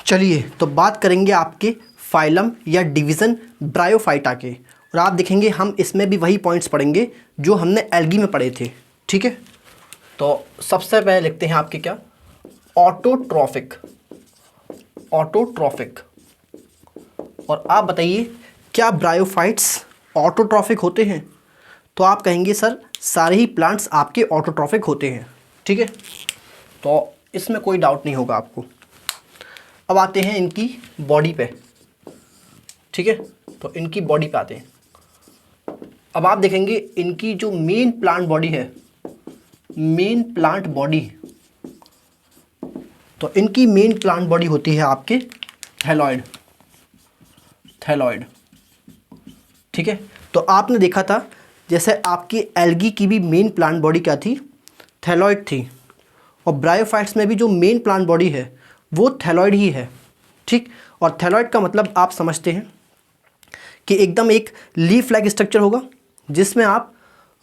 चलिए तो बात करेंगे आपके फाइलम या डिवीज़न ब्रायोफाइटा के, और आप देखेंगे हम इसमें भी वही पॉइंट्स पढ़ेंगे जो हमने एल्गी में पढ़े थे। ठीक है, तो सबसे पहले लिखते हैं आपके क्या, ऑटोट्रॉफिक। ऑटोट्रॉफिक, और आप बताइए क्या ब्रायोफाइट्स ऑटोट्रॉफिक होते हैं? तो आप कहेंगे सर सारे ही प्लांट्स आपके ऑटोट्रॉफिक होते हैं। ठीक है, तो इसमें कोई डाउट नहीं होगा आपको। अब आते हैं इनकी बॉडी पे। ठीक है, तो इनकी बॉडी पे आते हैं। अब आप देखेंगे इनकी जो मेन प्लांट बॉडी है, मेन प्लांट बॉडी, तो इनकी मेन प्लांट बॉडी होती है आपके थैलॉइड। थैलॉइड, ठीक है, तो आपने देखा था जैसे आपकी एल्गी की भी मेन प्लांट बॉडी क्या थी, थैलॉइड थी, और ब्रायोफाइट्स में भी जो मेन प्लांट बॉडी है वो थैलॉइड ही है। ठीक, और थैलॉइड का मतलब आप समझते हैं कि एकदम एक लीफ लाइक स्ट्रक्चर होगा जिसमें आप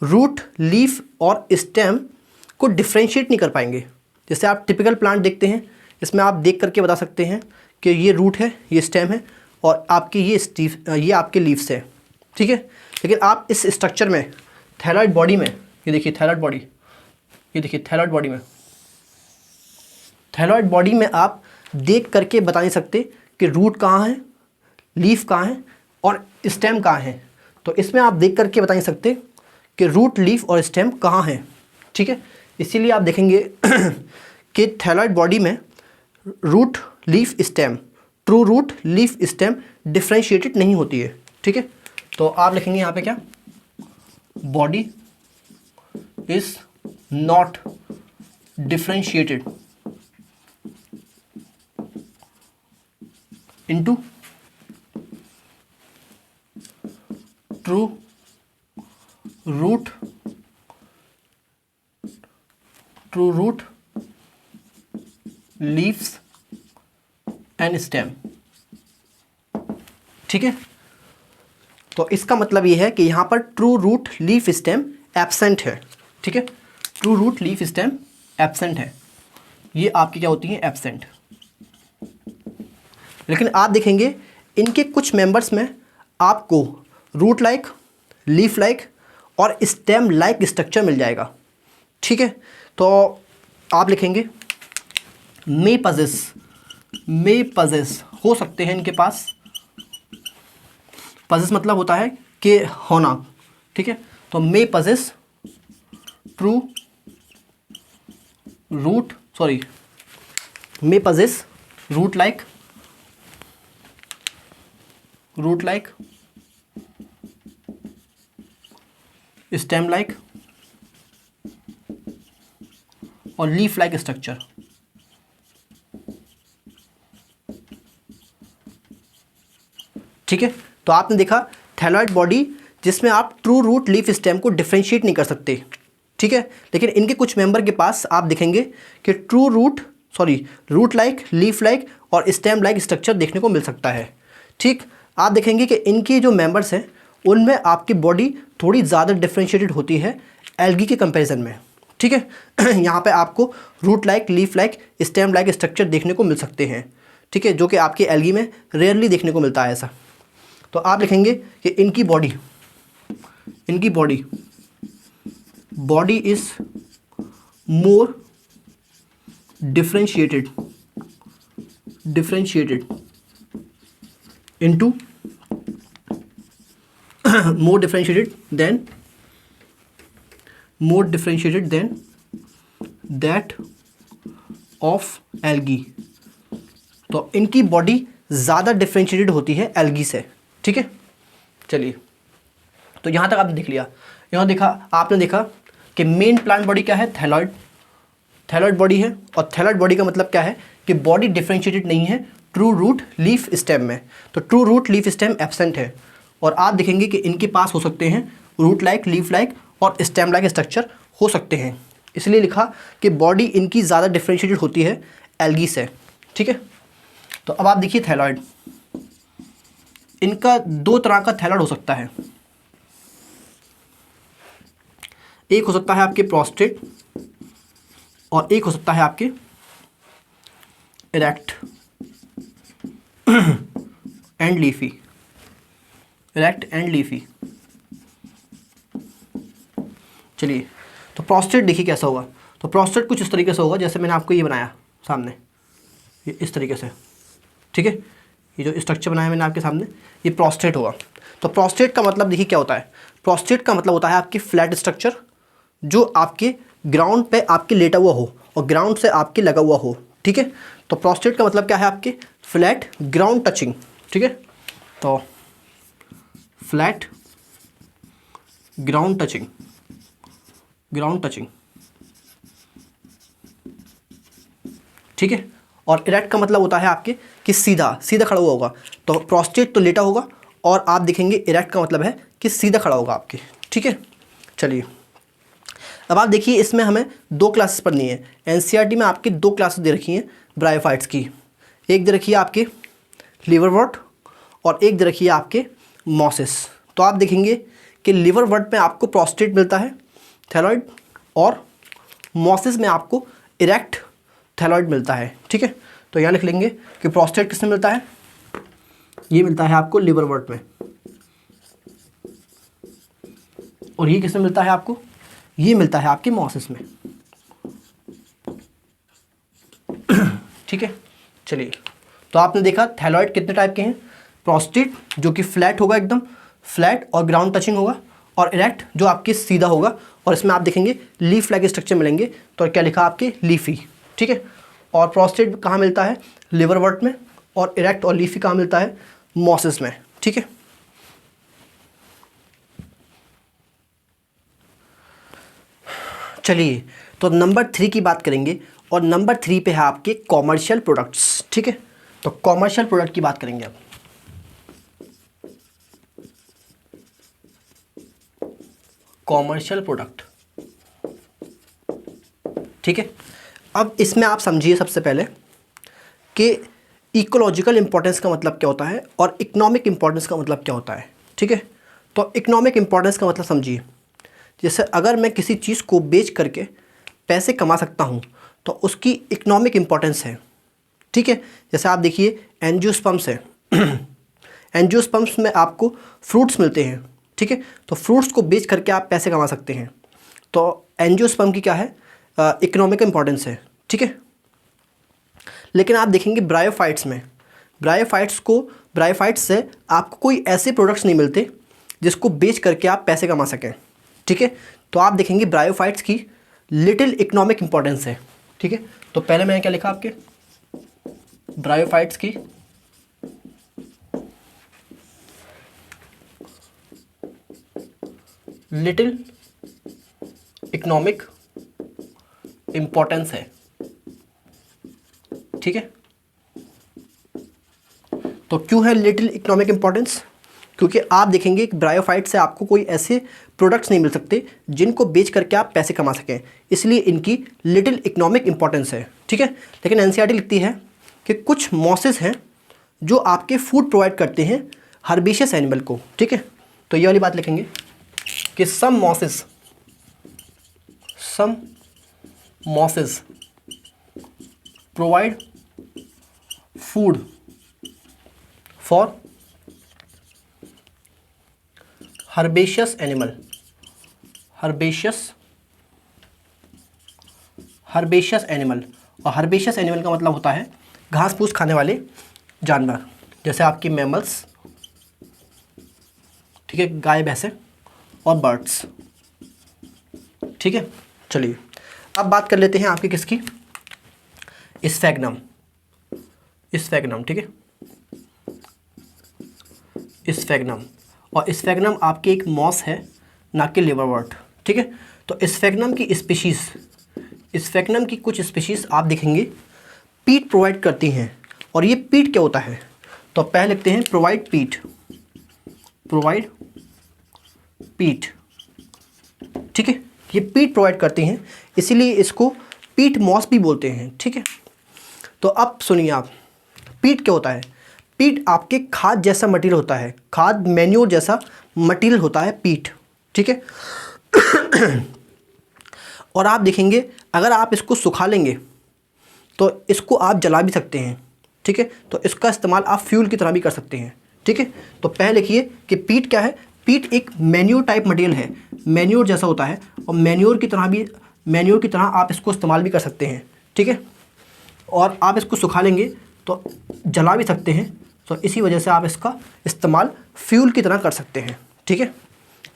रूट, लीफ और स्टेम को डिफ्रेंशिएट नहीं कर पाएंगे। जैसे आप टिपिकल प्लांट देखते हैं, इसमें आप देख करके बता सकते हैं कि ये रूट है, ये स्टेम है, और आपकी ये आपके लीव्स है। ठीक है, लेकिन आप इस स्ट्रक्चर में थैलॉइड बॉडी में, ये देखिए थैलॉइड बॉडी, ये देखिए थैलॉइड बॉडी में, थैलॉइड बॉडी में आप देख करके बता नहीं सकते कि रूट कहाँ है, लीफ कहाँ है और स्टेम कहाँ है। तो इसमें आप देख करके बता नहीं सकते कि रूट, लीफ और स्टेम कहाँ है। ठीक है, इसीलिए आप देखेंगे कि थैलॉइड बॉडी में root, leaf, stem, true root, leaf, stem differentiated नहीं होती है। ठीक है, तो आप लिखेंगे यहाँ पे क्या, body is not differentiated into true root, leaves and stem। ठीक है, तो इसका मतलब ये है कि यहाँ पर true root, leaf, stem absent है। ठीक है, true root, leaf, stem absent है, ये आपकी क्या होती है, एब्सेंट। लेकिन आप देखेंगे इनके कुछ मेंबर्स में आपको रूट लाइक, लीफ लाइक और स्टेम लाइक स्ट्रक्चर मिल जाएगा। ठीक है, तो आप लिखेंगे मे पजेस हो सकते हैं इनके पास। पजेस मतलब होता है कि होना। ठीक है, तो may possess true root, sorry, may possess root like, stem like और लीफ लाइक स्ट्रक्चर। ठीक है, तो आपने देखा थैलॉइड बॉडी जिसमें आप ट्रू रूट, लीफ, स्टेम को डिफ्रेंशिएट नहीं कर सकते। ठीक है, लेकिन इनके कुछ मेंबर के पास आप देखेंगे कि रूट लाइक, लीफ लाइक और स्टेम लाइक स्ट्रक्चर देखने को मिल सकता है। ठीक, आप देखेंगे कि इनके जो मेंबर्स हैं उनमें आपकी बॉडी थोड़ी ज़्यादा डिफ्रेंशिएटेड होती है एल्गी के कंपैरिजन में। ठीक है, यहाँ पे आपको root like, leaf like, stem like structure देखने को मिल सकते हैं। ठीक है, जो कि आपकी एल्गी में रेयरली देखने को मिलता है ऐसा। तो आप लिखेंगे कि इनकी body is more differentiated into more differentiated than that of algae। तो इनकी बॉडी ज़्यादा डिफ्रेंशिएटेड होती है एल्गी से। ठीक है, चलिए, तो यहाँ तक आपने देख लिया। आपने देखा कि मेन प्लांट बॉडी क्या है, थैलॉइड बॉडी है, और थैलॉइड बॉडी का मतलब क्या है कि बॉडी डिफ्रेंशिएटेड नहीं है ट्रू रूट, लीफ, स्टेम में। तो true root, leaf, stem absent है, और आप देखेंगे कि इनके पास हो सकते हैं रूट लाइक, लीफ लाइक और स्टेम लाइक स्ट्रक्चर हो सकते हैं। इसलिए लिखा कि बॉडी इनकी ज़्यादा डिफ्रेंशिएटेड होती है एल्गी से। ठीक है, तो अब आप देखिए थैलॉइड, इनका दो तरह का थैलॉइड हो सकता है। एक हो सकता है आपके प्रोस्टेट और एक हो सकता है आपके erect. And leafy, erect and leafy. चलिए, तो प्रोस्टेट देखिए कैसा होगा। तो प्रोस्टेट कुछ इस तरीके से होगा जैसे मैंने आपको ये बनाया सामने, ये इस तरीके से, ठीक है। ये जो स्ट्रक्चर बनाया मैंने आपके सामने, ये प्रोस्टेट होगा। तो प्रोस्टेट का मतलब देखिए क्या होता है। प्रोस्टेट का मतलब होता है आपकी फ्लैट स्ट्रक्चर जो आपके ग्राउंड पे आपके लेटा हुआ हो और ग्राउंड से आपके लगा हुआ हो, ठीक है। तो प्रोस्टेट का मतलब क्या है, आपके फ्लैट ग्राउंड टचिंग, ठीक है। तो flat ground touching, ground touching, ठीक है। और इरेक्ट का मतलब होता है आपके कि सीधा सीधा खड़ा हुआ होगा। तो प्रोस्टेट तो लेटा होगा और आप देखेंगे इरेक्ट का मतलब है कि सीधा खड़ा होगा आपके, ठीक है। चलिए, अब आप देखिए इसमें हमें 2 क्लासेस पढ़नी है। एनसीईआरटी में आपकी 2 क्लासेस दे रखी हैं ब्रायोफाइट्स की। एक दे रखी है आपके लिवरवर्ट और एक दे रखी है आपके मॉसिस। तो आप देखेंगे कि लिवरवर्ट में आपको प्रोस्टेट मिलता है थैलॉइड और मॉसिस में आपको इरेक्ट थैलॉइड मिलता है, ठीक है। तो यहाँ लिख लेंगे कि प्रोस्टेट किसमें मिलता है, ये मिलता है आपको लिवरवर्ट में, और ये किसमें मिलता है आपको, ये मिलता है आपके मॉसिस में, ठीक है। चलिए, तो आपने देखा थैलॉइड कितने टाइप के हैं। प्रोस्टेट जो कि फ्लैट होगा, एकदम फ्लैट और ग्राउंड टचिंग होगा, और इरेक्ट जो आपके सीधा होगा, और इसमें आप देखेंगे लीफ लाइक स्ट्रक्चर मिलेंगे। तो क्या लिखा आपके लीफी, ठीक है। और प्रोस्टेट कहाँ मिलता है, लिवरवर्ट में, और इरेक्ट और लीफी कहाँ मिलता है, मॉसिस में, ठीक है। चलिए, तो नंबर 3 की बात करेंगे, और नंबर 3 पे है आपके कॉमर्शियल प्रोडक्ट्स, ठीक है। तो कॉमर्शियल प्रोडक्ट की बात करेंगे अब। कॉमर्शियल प्रोडक्ट, ठीक है। अब इसमें आप समझिए सबसे पहले कि इकोलॉजिकल इंपॉर्टेंस का मतलब क्या होता है और इकोनॉमिक इंपॉर्टेंस का मतलब क्या होता है, ठीक है। तो इकोनॉमिक इंपॉर्टेंस का मतलब समझिए, जैसे अगर मैं किसी चीज़ को बेच करके पैसे कमा सकता हूँ तो उसकी इकोनॉमिक इंपॉर्टेंस है, ठीक है। जैसे आप देखिए एंजियोस्पर्म्स है, एंजियोस्पर्म्स में आपको फ्रूट्स मिलते हैं, ठीक है। तो फ्रूट्स को बेच करके आप पैसे कमा सकते हैं। तो एंजियोस्पर्म की क्या है, इकोनॉमिक इंपॉर्टेंस है, ठीक है। लेकिन आप देखेंगे ब्रायोफाइट्स में, ब्रायोफाइट्स से आपको कोई ऐसे प्रोडक्ट्स नहीं मिलते जिसको बेच करके आप पैसे कमा सकें, ठीक है। तो आप देखेंगे ब्रायोफाइट्स की लिटिल इकोनॉमिक इंपॉर्टेंस है, ठीक है। तो पहले मैंने क्या लिखा आपके, ब्रायोफाइट्स की लिटिल इकोनॉमिक इंपॉर्टेंस है, ठीक है। तो क्यों है लिटिल इकोनॉमिक इंपॉर्टेंस, क्योंकि आप देखेंगे कि ब्रायोफाइट से आपको कोई ऐसे प्रोडक्ट्स नहीं मिल सकते जिनको बेच करके आप पैसे कमा सकें, इसलिए इनकी लिटिल इकोनॉमिक इंपॉर्टेंस है, ठीक है। लेकिन एनसीईआरटी लिखती है कि कुछ मॉसेस हैं जो आपके फूड प्रोवाइड करते हैं हर्बिशियस एनिमल को, ठीक है। तो ये वाली बात लिखेंगे कि some mosses provide food for herbaceous animal, herbaceous animal. और हर्बेशियस एनिमल का मतलब होता है घास फूस खाने वाले जानवर, जैसे आपकी मैमल्स, ठीक है, गाय भैंसे और बर्ड्स, ठीक है। चलिए, अब बात कर लेते हैं आपकी किसकी, स्फैग्नम, ठीक है, स्फैग्नम। और स्फैग्नम आपकी एक मॉस है, ना कि लिवरवर्ट, ठीक है। तो स्फैग्नम की कुछ स्पीशीज़ आप देखेंगे पीट प्रोवाइड करती हैं। और ये पीट क्या होता है, तो पहले लिखते हैं प्रोवाइड पीट, ठीक है। ये पीट प्रोवाइड करती हैं, इसीलिए इसको पीट मॉस भी बोलते हैं, ठीक है। तो अब सुनिए आप, पीट क्या होता है, पीट आपके खाद जैसा मटेरियल होता है, खाद मैन्योर जैसा मटेरियल होता है पीट, ठीक है। और आप देखेंगे अगर आप इसको सुखा लेंगे तो इसको आप जला भी सकते हैं, ठीक है। तो इसका इस्तेमाल आप फ्यूल की तरह भी कर सकते हैं, ठीक है। तो पहले लिखिए कि पीट क्या है। पीट एक मैन्योर टाइप मटेरियल है, मैन्योर जैसा होता है, और मैन्योर की तरह आप इसको इस्तेमाल भी कर सकते हैं, ठीक है। और आप इसको सुखा लेंगे तो जला भी सकते हैं, तो इसी वजह से आप इसका इस्तेमाल फ्यूल की तरह कर सकते हैं, ठीक है।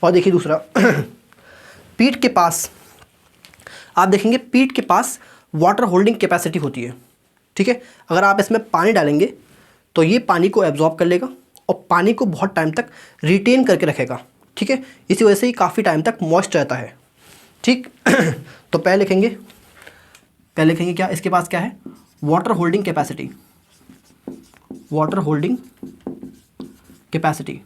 और देखिए दूसरा पीट के पास आप देखेंगे, पीट के पास वाटर होल्डिंग कैपेसिटी होती है, ठीक है। अगर आप इसमें पानी डालेंगे तो ये पानी को एब्जॉर्ब कर लेगा और पानी को बहुत टाइम तक रिटेन करके रखेगा, ठीक है। इसी वजह से ये काफ़ी टाइम तक मॉइस्ट रहता है, ठीक। तो पहले लिखेंगे क्या, इसके पास क्या है, water holding capacity, water holding capacity,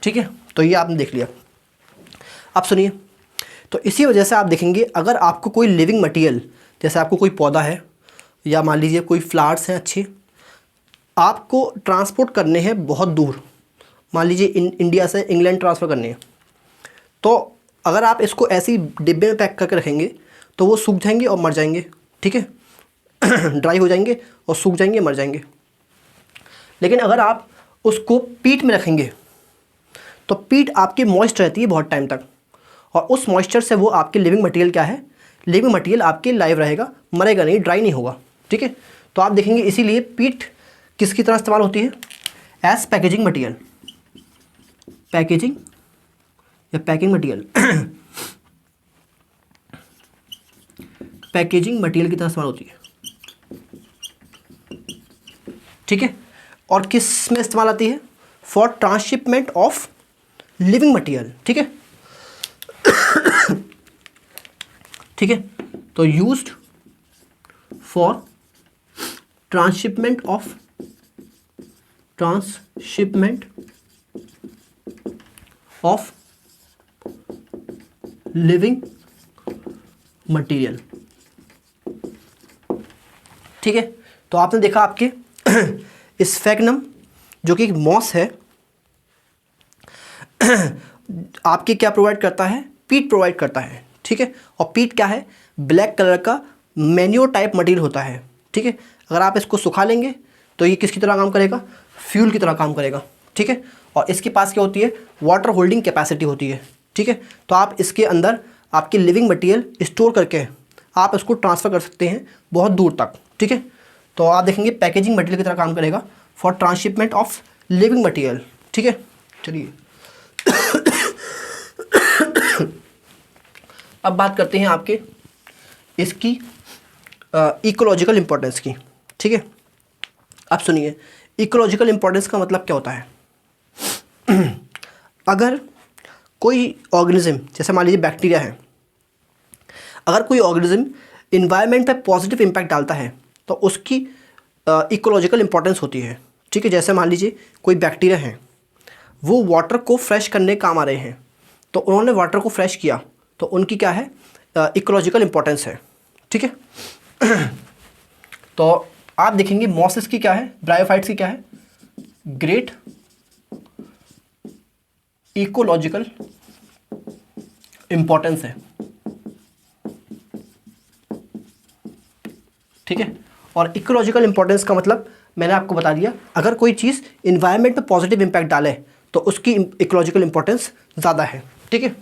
ठीक है। तो ये आपने देख लिया। अब सुनिए, तो इसी वजह से आप देखेंगे अगर आपको कोई लिविंग मटेरियल, जैसे आपको कोई पौधा है या मान लीजिए कोई फ्लावर्स हैं अच्छे, आपको ट्रांसपोर्ट करने हैं बहुत दूर, मान लीजिए इंडिया से इंग्लैंड ट्रांसफ़र करने हैं, तो अगर आप इसको ऐसे ही डिब्बे में पैक करके रखेंगे तो वो सूख जाएंगे और मर जाएंगे, ठीक है। ड्राई हो जाएंगे और सूख जाएंगे, मर जाएंगे। लेकिन अगर आप उसको पीट में रखेंगे तो पीट आपकी मॉइस्ट रहती है बहुत टाइम तक, और उस मॉइस्चर से वो आपके लिविंग मटेरियल क्या है, लिविंग मटेरियल आपके लाइव रहेगा, मरेगा नहीं, ड्राई नहीं होगा, ठीक है। तो आप देखेंगे इसीलिए पीट किसकी तरह इस्तेमाल होती है, एज पैकेजिंग मटेरियल, पैकेजिंग या पैकिंग मटेरियल, पैकेजिंग मटेरियल की तरह इस्तेमाल होती है, ठीक है। और किस में इस्तेमाल आती है, for transshipment of living material, ठीक है। ठीक है, तो used for transshipment of living material, ठीक है। तो आपने देखा आपके स्फेग्नम जो कि एक मॉस है, आपके क्या प्रोवाइड करता है, पीट प्रोवाइड करता है, ठीक है। और पीट क्या है, ब्लैक कलर का मैन्योर टाइप मटेरियल होता है, ठीक है। अगर आप इसको सुखा लेंगे तो ये किसकी तरह काम करेगा, फ्यूल की तरह काम करेगा, ठीक है। और इसके पास क्या होती है, वाटर होल्डिंग कैपेसिटी होती है, ठीक है। तो आप इसके अंदर आपकी लिविंग मटेरियल स्टोर करके आप इसको ट्रांसफ़र कर सकते हैं बहुत दूर तक, ठीक है। तो आप देखेंगे पैकेजिंग मटेरियल की तरह काम करेगा for transshipment of living material, ठीक है। चलिए अब बात करते हैं आपके इसकी इकोलॉजिकल इम्पोर्टेंस की, ठीक है। अब सुनिए, इकोलॉजिकल इम्पोर्टेंस का मतलब क्या होता है। अगर कोई ऑर्गेनिज्म, जैसे मान लीजिए बैक्टीरिया है, अगर कोई ऑर्गेनिज्म इन्वायरमेंट पे पॉजिटिव इम्पैक्ट डालता है तो उसकी इकोलॉजिकल इम्पोर्टेंस होती है, ठीक है। जैसे मान लीजिए कोई बैक्टीरिया है, वो वाटर को फ्रेश करने काम आ रहे हैं, तो उन्होंने वाटर को फ्रेश किया, तो उनकी क्या है, इकोलॉजिकल इम्पोर्टेंस है, ठीक है। तो आप देखेंगे मॉसेस की क्या है, ब्रायोफाइट्स की क्या है, ग्रेट इकोलॉजिकल इम्पोर्टेंस है, ठीक है। और इकोलॉजिकल इम्पोर्टेंस का मतलब मैंने आपको बता दिया, अगर कोई चीज़ इन्वायरमेंट पे पॉजिटिव इम्पैक्ट डाले तो उसकी इकोलॉजिकल इम्पोर्टेंस ज़्यादा है, ठीक है।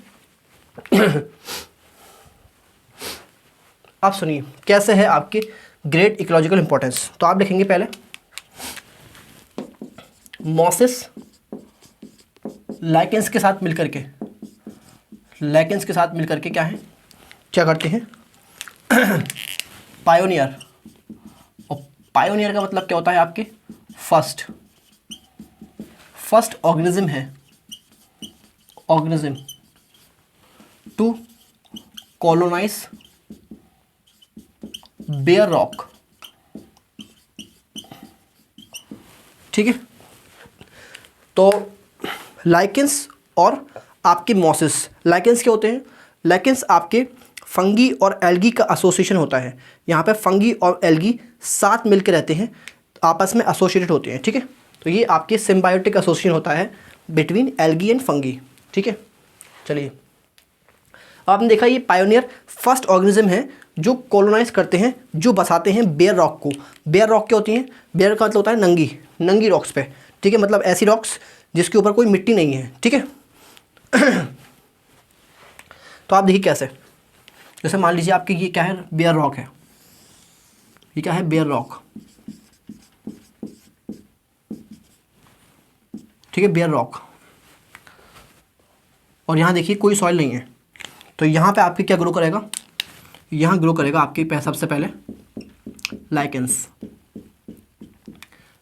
आप सुनिए कैसे है आपकी ग्रेट इकोलॉजिकल इम्पोर्टेंस। तो आप लिखेंगे पहले मॉसेस लाइकेंस के साथ मिलकर के, लाइकेंस के साथ मिलकर के क्या है, क्या करते हैं, पायोनियर। और पायोनियर का मतलब क्या होता है आपके, फर्स्ट ऑर्गेनिज्म है, organism to colonise bare rock, ठीक है। तो लाइकेंस और आपके मॉसेस, लाइकेंस क्या होते हैं, लाइकेंस आपके फंगी और एल्गी का एसोसिएशन होता है। यहाँ पे फंगी और एल्गी साथ मिलकर रहते हैं, आपस में एसोसिएटेड होते हैं, ठीक है। तो ये आपके सिम्बायोटिक एसोसिएशन होता है बिटवीन एल्गी एंड फंगी, ठीक है। चलिए आपने देखा ये पायोनियर फर्स्ट ऑर्गेनिज्म है जो कॉलोनाइज करते हैं, जो बसाते हैं बेयर रॉक को। बेयर रॉक क्या होती हैं? बेयर का मतलब होता है नंगी, नंगी रॉक्स पे, ठीक है, मतलब ऐसी रॉक्स जिसके ऊपर कोई मिट्टी नहीं है, ठीक है। तो आप देखिए कैसे, जैसे मान लीजिए आपके ये क्या है, बेयर रॉक है, ये क्या है, बेयर रॉक, ठीक है, बेयर रॉक, और यहाँ देखिए कोई सॉइल नहीं है, तो यहाँ पे आपके क्या ग्रो करेगा, यहाँ ग्रो करेगा आपके सबसे पहले लाइकेंस।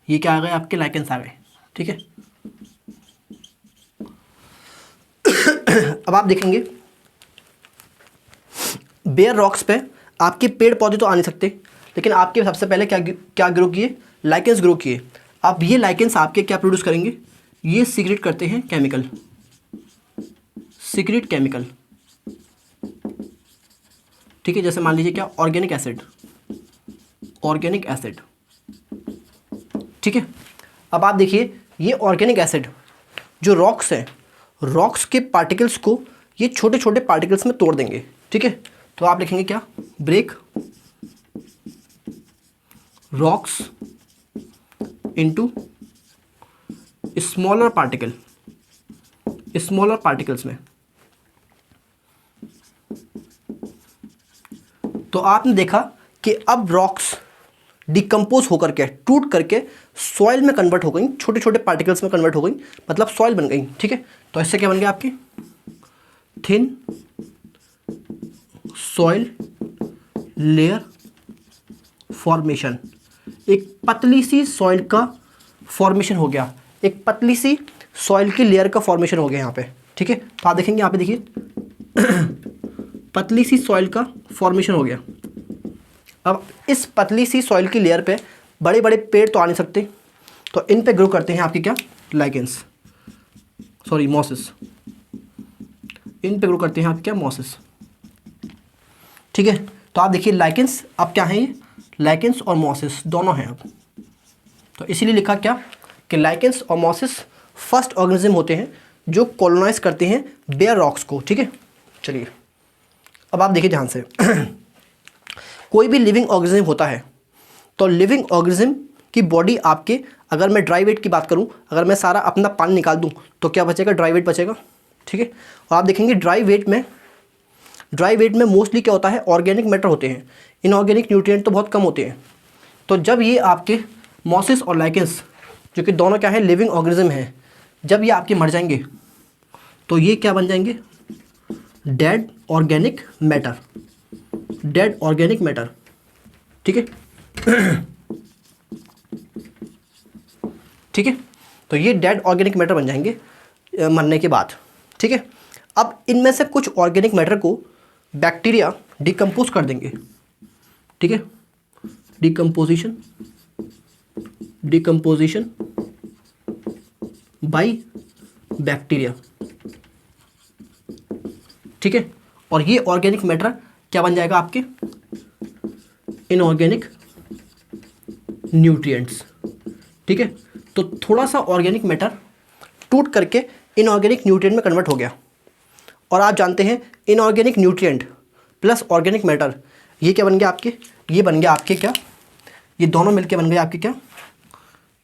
ये क्या आ गए आपके, लाइकेंस आ गए, ठीक है। अब आप देखेंगे बेयर रॉक्स पे आपके पेड़ पौधे तो आ नहीं सकते, लेकिन आपके सबसे पहले क्या ग्रो किए, लाइकेंस ग्रो किए। अब ये लाइकेंस आपके क्या प्रोड्यूस करेंगे, ये सीक्रेट करते हैं केमिकल, सीक्रेट केमिकल, ठीक है। जैसे मान लीजिए क्या, ऑर्गेनिक एसिड, ऑर्गेनिक एसिड, ठीक है। अब आप देखिए ये ऑर्गेनिक एसिड जो रॉक्स है, रॉक्स के पार्टिकल्स को ये छोटे छोटे पार्टिकल्स में तोड़ देंगे, ठीक है। तो आप लिखेंगे क्या, break rocks into smaller particle, smaller particles में। तो आपने देखा कि अब रॉक्स डिकम्पोज होकर के, टूट करके सॉइल में कन्वर्ट हो गई, छोटे छोटे पार्टिकल्स में कन्वर्ट हो गई, मतलब सॉइल बन गई, ठीक है। तो इससे क्या बन गया आपकी, थिन सॉइल लेयर फॉर्मेशन, एक पतली सी सॉइल का फॉर्मेशन हो गया, एक पतली सी सॉइल की लेयर का फॉर्मेशन हो गया यहाँ पे, ठीक है। तो आप देखेंगे यहाँ पे देखिए पतली सी सॉइल का फॉर्मेशन हो गया। अब इस पतली सी सॉइल की लेयर पे बड़े बड़े पेड़ तो आ नहीं सकते, तो इन पे ग्रो करते हैं आपके क्या, लाइकेंस, सॉरी मॉसेस, इन पे ग्रो करते हैं आपके क्या, मॉसेस, ठीक है। तो आप देखिए लाइकेंस अब क्या है, ये लाइकेंस और मॉसेस दोनों हैं अब। तो इसीलिए लिखा क्या कि लाइकेंस और मॉसेस फर्स्ट ऑर्गेनिज्म होते हैं जो कॉलोनाइज करते हैं बेयर रॉक्स को, ठीक है। चलिए अब आप देखिए ध्यान से कोई भी लिविंग ऑर्गेनिज्म होता है, तो लिविंग ऑर्गेनिज्म की बॉडी आपके, अगर मैं ड्राई वेट की बात करूं, अगर मैं सारा अपना पानी निकाल दूं तो क्या बचेगा, ड्राई वेट बचेगा, ठीक है। और आप देखेंगे ड्राई वेट में मोस्टली क्या होता है, ऑर्गेनिक मैटर होते हैं, इनऑर्गेनिक न्यूट्रिएंट तो बहुत कम होते हैं। तो जब ये आपके मॉसेस और लाइकेंस जो कि दोनों क्या है, लिविंग ऑर्गेनिज्म हैं, जब ये आपके मर जाएंगे तो ये क्या बन जाएंगे, dead organic matter, dead organic matter, ठीक है। ठीक है, तो ये डेड ऑर्गेनिक मैटर बन जाएंगे मरने के बाद, ठीक है। अब इनमें से कुछ ऑर्गेनिक मैटर को बैक्टीरिया डिकम्पोज कर देंगे, ठीक है, डिकम्पोजिशन, डिकम्पोजिशन बाय बैक्टीरिया, ठीक है। और ये ऑर्गेनिक मैटर क्या बन जाएगा आपके, इनऑर्गेनिक न्यूट्रिएंट्स, ठीक है। तो थोड़ा सा ऑर्गेनिक मैटर टूट करके इनऑर्गेनिक न्यूट्रिएंट में कन्वर्ट हो गया, और आप जानते हैं inorganic nutrient plus organic matter ये क्या बन गया आपके, ये बन गया आपके क्या, ये दोनों मिलके बन गए आपके क्या,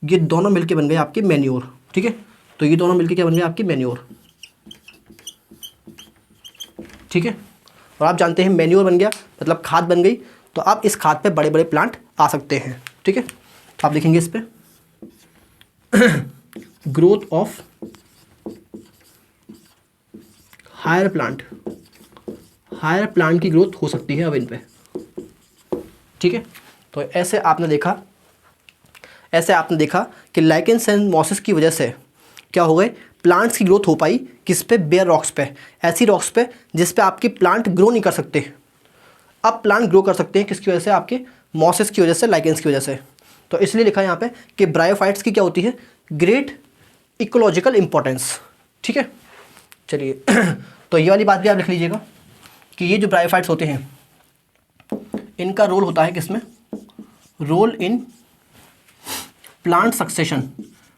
ये दोनों मिलके बन गए आपके मैन्योर, ठीक है। तो ये दोनों मिलके क्या बन गए आपके, मैन्योर, ठीक है। और आप जानते हैं मैन्योर बन गया मतलब खाद बन गई, तो आप इस खाद पे बड़े बड़े प्लांट आ सकते हैं, ठीक है। आप देखेंगे इस पे growth of higher plant, higher plant की ग्रोथ हो सकती है अब इन पे, ठीक है। तो ऐसे आपने देखा कि लाइकेंस एंड मॉसेस की वजह से क्या हो गए, प्लांट्स की ग्रोथ हो पाई किस पे, बेयर रॉक्स पे, ऐसी रॉक्स पे जिस पे आपके प्लांट ग्रो नहीं कर सकते। अब प्लांट ग्रो कर सकते हैं किसकी वजह से, आपके मॉसेस की वजह से, लाइकेंस की वजह से। तो इसलिए लिखा है यहाँ पे कि ब्रायोफाइट्स की क्या होती है, ग्रेट इकोलॉजिकल इंपॉर्टेंस, ठीक है। चलिए तो ये वाली बात भी आप लिख लीजिएगा कि ये जो ब्रायोफाइट्स होते हैं इनका रोल होता है किसमें, role in plant succession.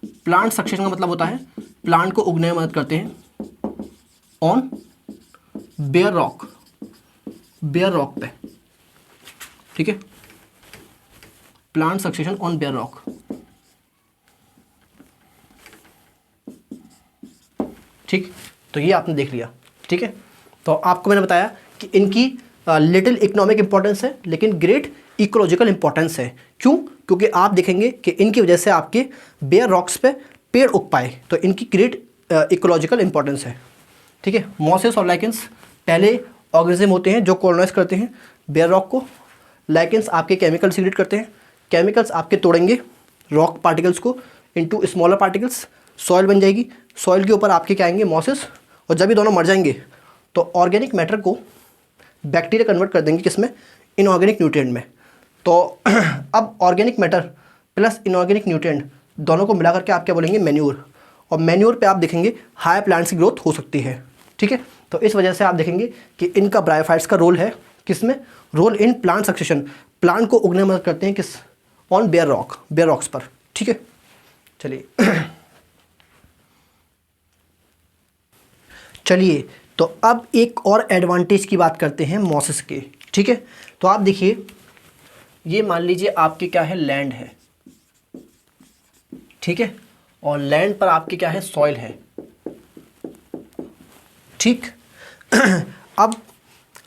Plant succession का मतलब होता है प्लांट को उगने में मदद करते हैं on bare rock, bare rock पे, ठीक है, plant succession on bare rock. ठीक, तो ये आपने देख लिया। ठीक है, तो आपको मैंने बताया कि इनकी लिटिल इकोनॉमिक इंपॉर्टेंस है लेकिन ग्रेट इकोलॉजिकल इंपॉर्टेंस है। क्यों? क्योंकि आप देखेंगे कि इनकी वजह से आपके बेयर रॉक्स पे पेड़ उग पाए, तो इनकी ग्रेट इकोलॉजिकल इंपॉर्टेंस है। ठीक है, मॉसेस और लाइकेंस पहले ऑर्गेनिज्म होते हैं जो कॉलोनाइज करते हैं बेयर रॉक को। लाइकेंस आपके केमिकल सीक्रेट करते हैं, केमिकल्स आपके तोड़ेंगे रॉक पार्टिकल्स को इनटू स्मॉलर पार्टिकल्स, सॉइल बन जाएगी, सॉइल के ऊपर आपके क्या आएंगे मॉसेस, और जब ये दोनों मर जाएंगे तो ऑर्गेनिक मैटर को बैक्टीरिया कन्वर्ट कर देंगे किसमें, इनऑर्गेनिक न्यूट्रिएंट में। तो अब organic matter plus inorganic nutrient दोनों को मिला करके आप क्या बोलेंगे, मैन्योर, और मैन्योर पे आप देखेंगे हाई प्लांट्स की ग्रोथ हो सकती है। ठीक है, तो इस वजह से आप देखेंगे कि इनका ब्रायोफाइट्स का रोल है किसमें, role in plant succession, plant को उगने में मदद करते हैं किस, on bare rock, bare rocks पर। ठीक है, चलिए तो अब एक और एडवांटेज की बात करते हैं मॉसेस के। ठीक है, तो आप देखिए ये मान लीजिए आपके क्या है, लैंड है, ठीक है, और लैंड पर आपके क्या है, सॉइल है। ठीक अब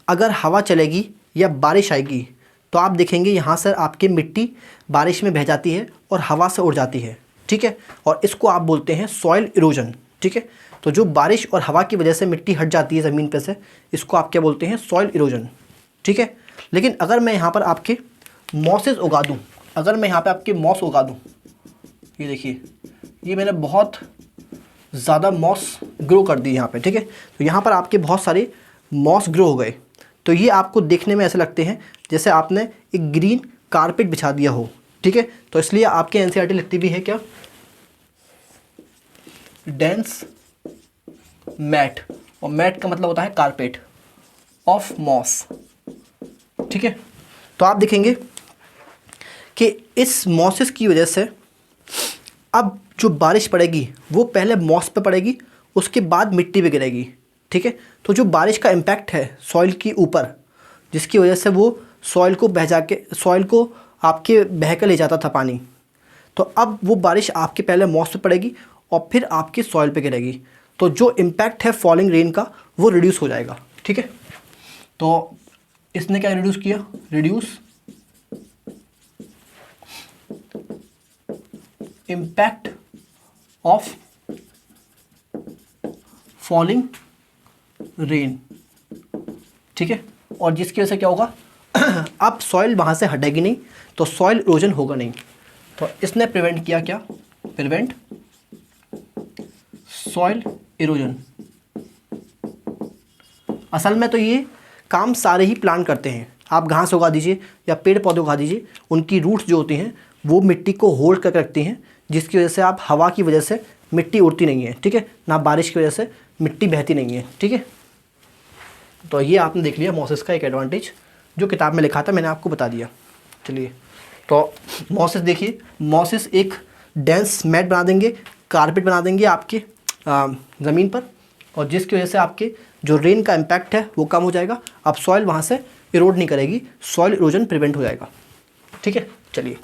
अगर हवा चलेगी या बारिश आएगी तो आप देखेंगे यहाँ से आपकी मिट्टी बारिश में बह जाती है और हवा से उड़ जाती है। ठीक है, और इसको आप बोलते हैं सॉइल इरोजन। ठीक है, तो जो बारिश और हवा की वजह से मिट्टी हट जाती है ज़मीन पे से, इसको आप क्या बोलते हैं, सॉइल इरोजन। ठीक है, लेकिन अगर मैं यहाँ पर आपके मॉसेस उगा दूँ, अगर मैं यहाँ पे आपके मॉस उगा दूँ, ये देखिए ये मैंने बहुत ज़्यादा मॉस ग्रो कर दी यहाँ पे। ठीक है, तो यहाँ पर आपके बहुत सारे मॉस ग्रो हो गए, तो ये आपको देखने में ऐसे लगते हैं जैसे आपने एक ग्रीन कारपेट बिछा दिया हो। ठीक है, तो इसलिए आपके एनसीईआरटी लिखती भी है क्या, डेंस मैट, और मैट का मतलब होता है कारपेट ऑफ मॉस। ठीक है, तो आप देखेंगे कि इस मॉसेस की वजह से अब जो बारिश पड़ेगी वो पहले मॉस पे पड़ेगी, उसके बाद मिट्टी पे गिरेगी। ठीक है, तो जो बारिश का इम्पैक्ट है सॉइल के ऊपर, जिसकी वजह से वो सॉइल को बह जाके, सॉइल को आपके बह कर ले जाता था पानी, तो अब वो बारिश आपके पहले मॉस पे पड़ेगी और फिर आपके सॉइल पे गिरेगी, तो जो इम्पैक्ट है फॉलिंग रेन का वो रिड्यूस हो जाएगा। ठीक है, तो इसने क्या रिड्यूस किया, reduce impact of falling rain. ठीक है, और जिसकी वजह से क्या होगा अब सॉइल वहाँ से हटेगी नहीं, तो सॉइल इरोजन होगा नहीं। तो इसने प्रिवेंट किया क्या, प्रिवेंट सॉइल इरोजन। असल में तो ये काम सारे ही प्लांट करते हैं, आप घास उगा दीजिए या पेड़ पौधे उगा दीजिए, उनकी रूट्स जो होती हैं वो मिट्टी को होल्ड कर रखती हैं, जिसकी वजह से आप हवा की वजह से मिट्टी उड़ती नहीं है। ठीक है, ना बारिश की वजह से मिट्टी बहती नहीं है। ठीक है, तो ये आपने देख लिया मॉसेस का एक एडवांटेज, जो किताब में लिखा था मैंने आपको बता दिया। चलिए, तो मॉसेस देखिए, मॉसेस एक डेंस मैट बना देंगे, कारपेट बना देंगे आपके ज़मीन पर, और जिसकी वजह से आपके जो रेन का इम्पैक्ट है वो कम हो जाएगा, अब सॉइल वहाँ से इरोड नहीं करेगी, सॉइल इरोजन प्रिवेंट हो जाएगा। ठीक है, चलिए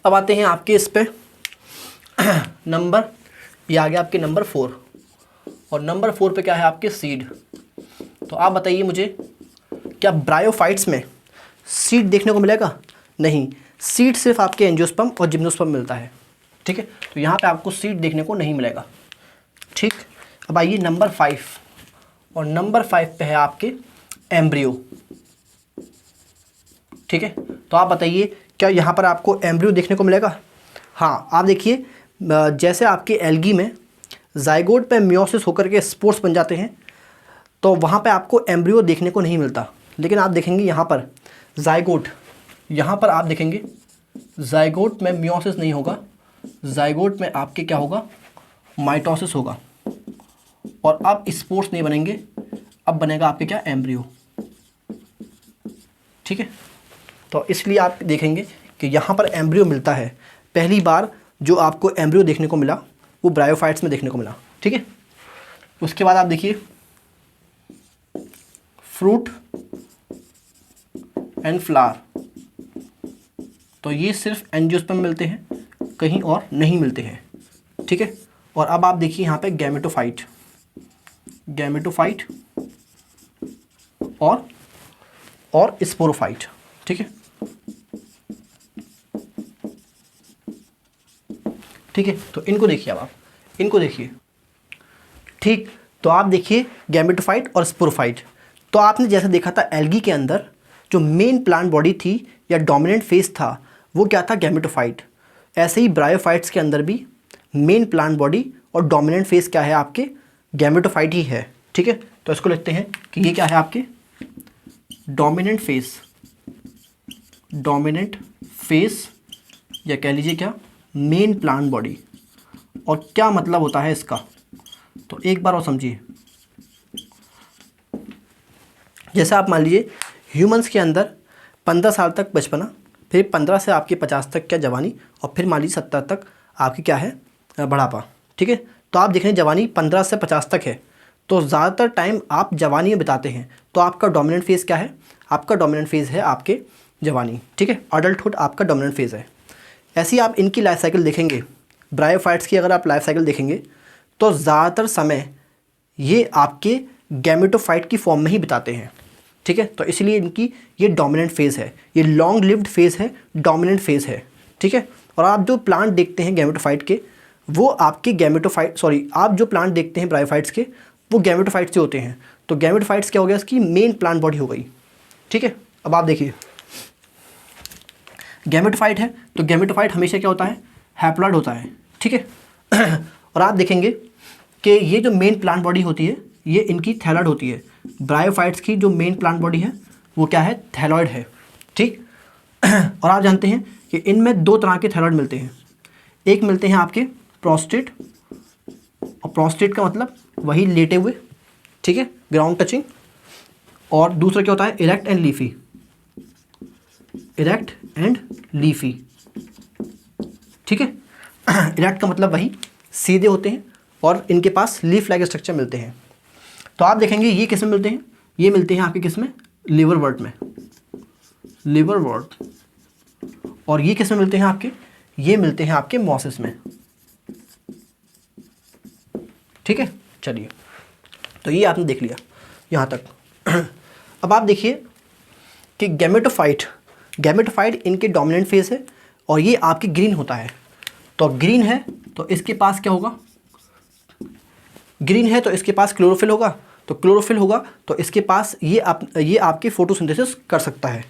अब आते हैं आपके इस पे नंबर, ये आ गया आपके नंबर 4, और नंबर 4 पे क्या है आपके सीड। तो आप बताइए मुझे, क्या ब्रायोफाइट्स में सीड देखने को मिलेगा? नहीं, सीड सिर्फ आपके एंजियोस्पर्म और जिम्नोस्पर्म मिलता है। ठीक है, तो यहाँ पे आपको सीड देखने को नहीं मिलेगा। ठीक, अब आइए नंबर 5, और नंबर 5 पे है आपके एम्ब्रियो। ठीक है, तो आप बताइए क्या यहाँ पर आपको एम्ब्रियो देखने को मिलेगा? हाँ, आप देखिए जैसे आपके एल्गी में जाइगोट पे मियोसिस होकर के स्पोर्स बन जाते हैं, तो वहाँ पे आपको एम्ब्रियो देखने को नहीं मिलता, लेकिन आप देखेंगे यहाँ पर जाइगोट, यहाँ पर आप देखेंगे जाइगोट में मियोसिस नहीं होगा, जाइगोट में आपके क्या होगा, माइटोसिस होगा, और अब स्पोर्स नहीं बनेंगे, अब बनेगा आपके क्या, एम्ब्रियो। ठीक है, तो इसलिए आप देखेंगे कि यहाँ पर एम्ब्रियो मिलता है। पहली बार जो आपको एम्ब्रियो देखने को मिला वो ब्रायोफाइट्स में देखने को मिला। ठीक है, उसके बाद आप देखिए फ्रूट एंड फ्लावर। तो ये सिर्फ एंजियोस्पर्म मिलते हैं, कहीं और नहीं मिलते हैं, ठीक है। और अब आप देखिए यहाँ पे गैमेटोफाइट, गैमेटोफाइट और स्पोरोफाइट, ठीक है, ठीक है। तो इनको देखिए, अब आप इनको देखिए, ठीक। तो आप देखिए गैमेटोफाइट और स्पोरोफाइट। तो आपने जैसे देखा था एल्गी के अंदर जो मेन प्लांट बॉडी थी या डोमिनेंट फेज था वो क्या था, गैमेटोफाइट। ऐसे ही ब्रायोफाइट्स के अंदर भी मेन प्लांट बॉडी और डोमिनेंट फेज क्या है आपके, गैमेटोफाइट ही है, ठीक है। तो इसको लिखते हैं कि ये क्या है आपके डोमिनेंट फेज, डोमिनेंट फेज या कह लीजिए क्या मेन प्लांट बॉडी। और क्या मतलब होता है इसका, तो एक बार और समझिए। जैसा आप मान लीजिए ह्यूमंस के अंदर 15 साल तक बचपना, फिर 15 से आपकी 50 तक क्या जवानी, और फिर मान लीजिए 70 तक आपकी क्या है बढ़ापा, ठीक है। तो आप देख रहे हैं जवानी 15 से 50 तक है, तो ज़्यादातर टाइम आप जवानी में बिताते हैं। तो आपका डोमिनेंट फेज़ क्या है, आपका डोमिनेंट फेज़ है आपके जवानी, ठीक है। अडल्टहुड आपका डोमिनेंट फेज़ है। ऐसे ही आप इनकी लाइफ साइकिल देखेंगे, ब्रायोफाइट्स की अगर आप लाइफ साइकिल देखेंगे तो ज़्यादातर समय ये आपके गैमेटोफाइट की फॉर्म में ही बिताते हैं, ठीक है। तो इसलिए इनकी ये डोमिनेंट फेज़ है, ये लॉन्ग लिव्ड फेज़ है, डोमिनेंट फेज़ है, ठीक है। और आप जो प्लांट देखते हैं गैमेटोफाइट के, वो आपके आप जो प्लांट देखते हैं ब्रायोफाइट्स के, वो गैमेटोफाइट से होते हैं। तो गैमेटोफाइट्स क्या हो गया, इसकी मेन प्लांट बॉडी हो गई, ठीक है। अब आप देखिए गैमेटोफाइट है, तो गैमेटोफाइट हमेशा क्या होता है, हैप्लॉइड होता है, ठीक है। और आप देखेंगे कि ये जो मेन प्लांट बॉडी होती है ये इनकी थैलॉइड होती है। ब्रायोफाइट्स की जो मेन प्लांट बॉडी है वो क्या है, थैलॉइड है, ठीक। और आप जानते हैं कि इनमें दो तरह के थैलॉइड मिलते हैं। एक मिलते हैं आपके प्रोस्टेट, और प्रोस्टेट का मतलब वही लेटे हुए, ठीक है, ग्राउंड टचिंग। और दूसरा क्या होता है, erect and leafy, erect and leafy, ठीक है। इरेक्ट का मतलब वही सीधे होते हैं और इनके पास लीफ लाइक स्ट्रक्चर मिलते हैं। तो आप देखेंगे ये किस में मिलते हैं, ये मिलते हैं आपके किस में, लिवरवर्ट में, लिवरवर्ट। और ये किस में मिलते हैं आपके, ये मिलते हैं आपके मॉसेस में, ठीक है। चलिए, तो ये आपने देख लिया यहाँ तक। अब आप देखिए कि गैमेटोफाइट इनके डोमिनेंट फेज है और ये आपके ग्रीन होता है। तो ग्रीन है तो इसके पास क्या होगा, ग्रीन है तो इसके पास क्लोरोफिल होगा, तो क्लोरोफिल होगा तो इसके पास ये आपकी फोटोसिंथेसिस कर सकता है,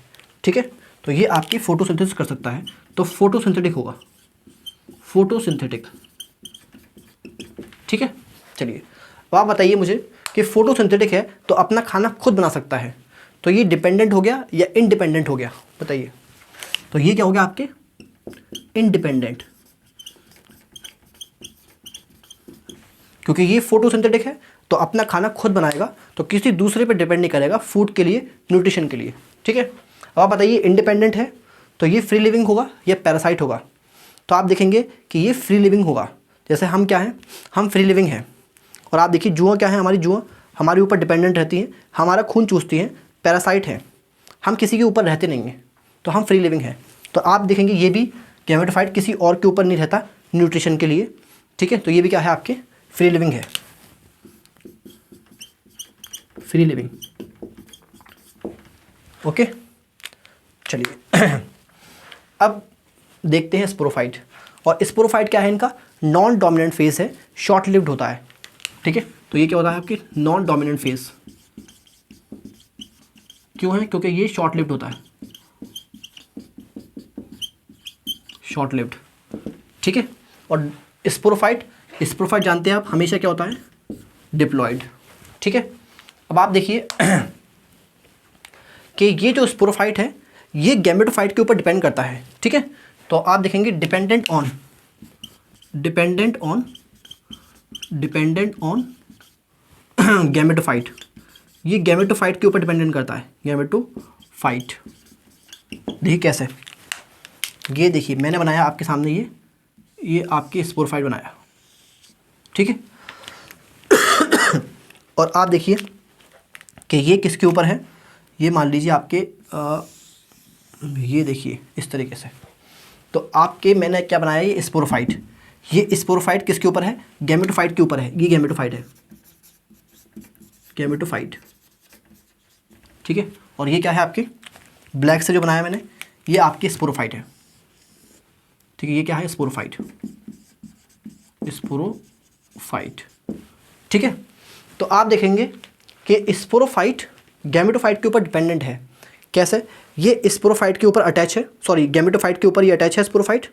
ठीक है। तो ये आपकी फोटोसिंथेसिस कर सकता है, तो फोटोसिंथेटिक होगा, फोटोसिंथेटिक, ठीक है। चलिए, अब आप बताइए मुझे कि फोटोसिंथेटिक है तो अपना खाना खुद बना सकता है, तो ये डिपेंडेंट हो गया या इंडिपेंडेंट हो गया, बताइए। तो ये क्या हो गया आपके, इंडिपेंडेंट, क्योंकि ये फोटोसिंथेटिक है तो अपना खाना खुद बनाएगा, तो किसी दूसरे पे डिपेंड नहीं करेगा फूड के लिए, न्यूट्रिशन के लिए, ठीक है। अब आप बताइए इंडिपेंडेंट है तो ये फ्री लिविंग होगा या पैरासाइट होगा। तो आप देखेंगे कि ये फ्री लिविंग होगा। जैसे हम क्या हैं, हम फ्री लिविंग हैं। और आप देखिए जुआ क्या है, हमारी जुआ हमारे ऊपर डिपेंडेंट रहती है, हमारा खून चूसती है, पैरासाइट है, हम किसी के ऊपर रहते नहीं हैं, तो हम फ्री लिविंग हैं। तो आप देखेंगे ये भी गैमेटोफाइट किसी और के ऊपर नहीं रहता न्यूट्रिशन के लिए, ठीक है। तो ये भी क्या है आपके, फ्री लिविंग है, फ्री लिविंग, ओके। चलिए, अब देखते हैं स्पोरोफाइट। और स्पोरोफाइट क्या है, इनका नॉन डोमिनेंट फेज है, शॉर्ट लिव्ड होता है, ठीक है। तो ये क्या होता है आपके नॉन डोमिनेंट फेज, क्यों है, क्योंकि ये शॉर्ट लिव्ड होता है, शॉर्ट लिव्ड, ठीक है। और स्पोरोफाइट जानते हैं आप हमेशा क्या होता है, डिप्लॉयड, ठीक है। अब आप देखिए कि ये जो स्पोरोफाइट है ये गैमेटोफाइट के ऊपर डिपेंड करता है, ठीक है। तो आप देखेंगे डिपेंडेंट ऑन गैमेटोफाइट, ये गैमेटोफाइट के ऊपर डिपेंडेंट करता है, गैमेटोफाइट। देखिए कैसे, ये देखिए मैंने बनाया आपके सामने, ये आपकी स्पोरोफाइट बनाया, ठीक है। और आप देखिए कि ये किसके ऊपर है, ये मान लीजिए आपके ये देखिए इस तरीके से, तो आपके मैंने क्या बनाया, ये स्पोरोफाइट, ये स्पोरोफाइट किसके ऊपर है, गैमेटोफाइट के ऊपर है, ये गैमेटोफाइट है, गैमेटोफाइट, ठीक है। और ये क्या है आपके ब्लैक से जो बनाया मैंने, ये आपके स्पोरोफाइट है, ठीक है। ये क्या है, स्पोरोफाइट, स्पोरोफाइट, ठीक है। तो आप देखेंगे कि स्पोरोफाइट गैमेटोफाइट के ऊपर डिपेंडेंट है। कैसे, ये स्पोरोफाइट के ऊपर अटैच है, सॉरी गैमेटोफाइट के ऊपर ये अटैच है स्पोरोफाइट,